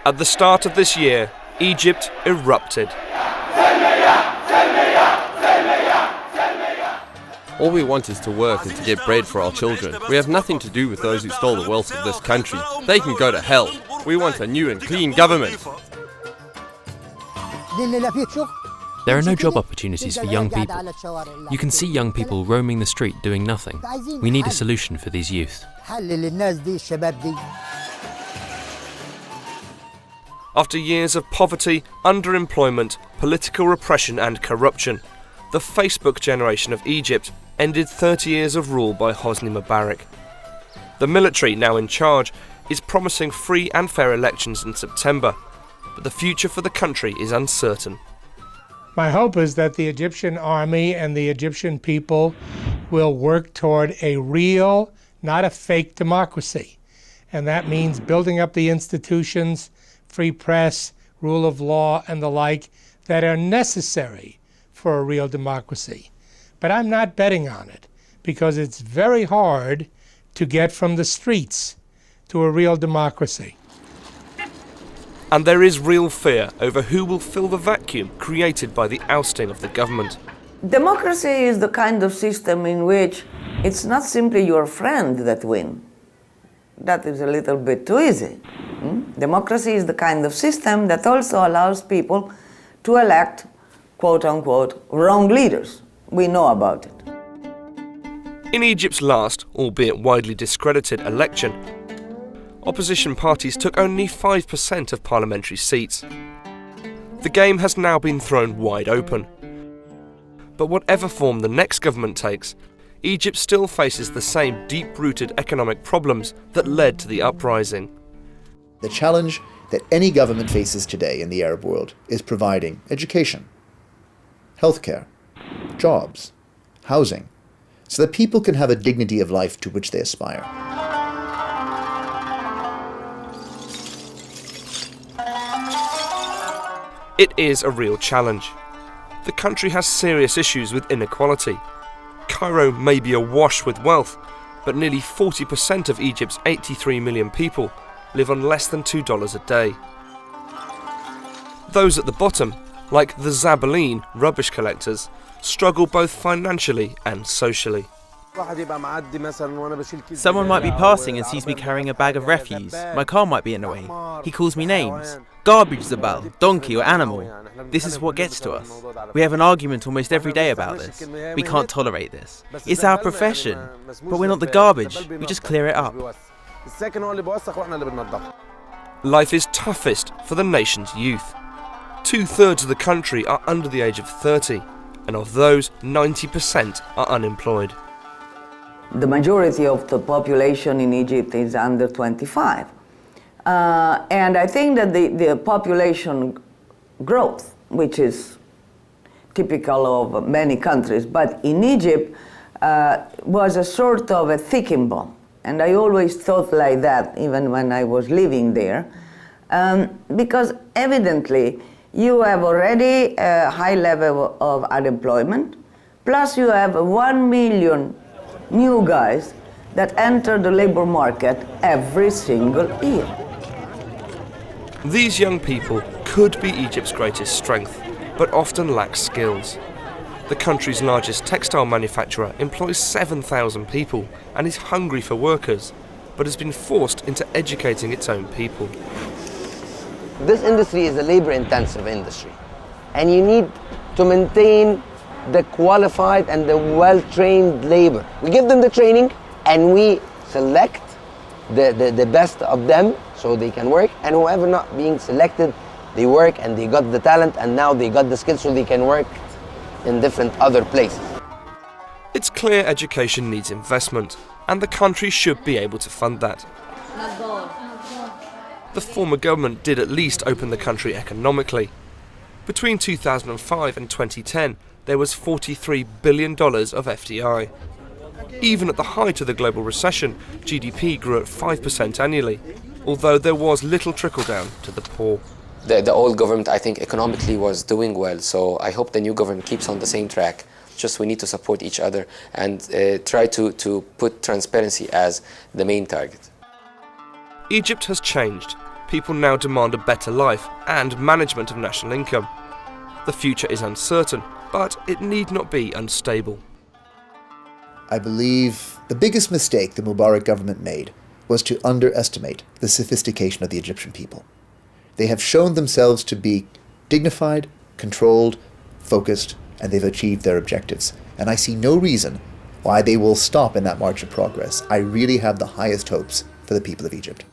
At the start of this year, Egypt erupted. All we want is to work and to get bread for our children. We have nothing to do with those who stole the wealth of this country. They can go to hell. We want a new and clean government. There are no job opportunities for young people. You can see young people roaming the street doing nothing. We need a solution for these youth. After years of poverty, underemployment, political repression and corruption, the Facebook generation of Egypt ended 30 years of rule by Hosni Mubarak. The military, now in charge, is promising free and fair elections in September, but the future for the country is uncertain. My hope is that the Egyptian army and the Egyptian people will work toward a real, not a fake democracy. And that means building up the institutions, free press, rule of law, and the like that are necessary for a real democracy. But I'm not betting on it, because it's very hard to get from the streets to a real democracy. And there is real fear over who will fill the vacuum created by the ousting of the government. Democracy is the kind of system in which it's not simply your friend that wins. That is a little bit too easy. Democracy is the kind of system that also allows people to elect, quote-unquote, wrong leaders. We know about it. In Egypt's last, albeit widely discredited, election, opposition parties took only 5% of parliamentary seats. The game has now been thrown wide open. But whatever form the next government takes, Egypt still faces the same deep-rooted economic problems that led to the uprising. The challenge that any government faces today in the Arab world is providing education, healthcare, jobs, housing, so that people can have a dignity of life to which they aspire. It is a real challenge. The country has serious issues with inequality. Cairo may be awash with wealth, but nearly 40% of Egypt's 83 million people live on less than $2 a day. Those at the bottom, like the Zabaleen rubbish collectors, struggle both financially and socially. Someone might be passing and sees me carrying a bag of refuse. My car might be in the way. He calls me names. Garbage zabal, donkey or animal. This is what gets to us. We have an argument almost every day about this. We can't tolerate this. It's our profession. But we're not the garbage. We just clear it up. Life is toughest for the nation's youth. 2/3 of the country are under the age of 30, and of those, 90% are unemployed. The majority of the population in Egypt is under 25. And I think that the population growth, which is typical of many countries, but in Egypt was a sort of a ticking bomb. And I always thought like that, even when I was living there, because evidently you have already a high level of unemployment, plus you have 1 million new guys that enter the labor market every single year. These young people could be Egypt's greatest strength, but often lack skills. The country's largest textile manufacturer employs 7,000 people and is hungry for workers, but has been forced into educating its own people. This industry is a labor-intensive industry, and you need to maintain the qualified and the well-trained labor. We give them the training, and we select the best of them so they can work, and whoever not being selected, they work and they got the talent, and now they got the skills so they can work in different other places. It's clear education needs investment, and the country should be able to fund that. The former government did at least open the country economically. Between 2005 and 2010, there was $43 billion of FDI. Even at the height of the global recession, GDP grew at 5% annually, although there was little trickle-down to the poor. The old government, I think, economically was doing well, so I hope the new government keeps on the same track. Just we need to support each other and try to put transparency as the main target. Egypt has changed. people now demand a better life and management of national income. The future is uncertain, but it need not be unstable. I believe the biggest mistake the Mubarak government made was to underestimate the sophistication of the Egyptian people. They have shown themselves to be dignified, controlled, focused, and they've achieved their objectives. And I see no reason why they will stop in that march of progress. I really have the highest hopes for the people of Egypt.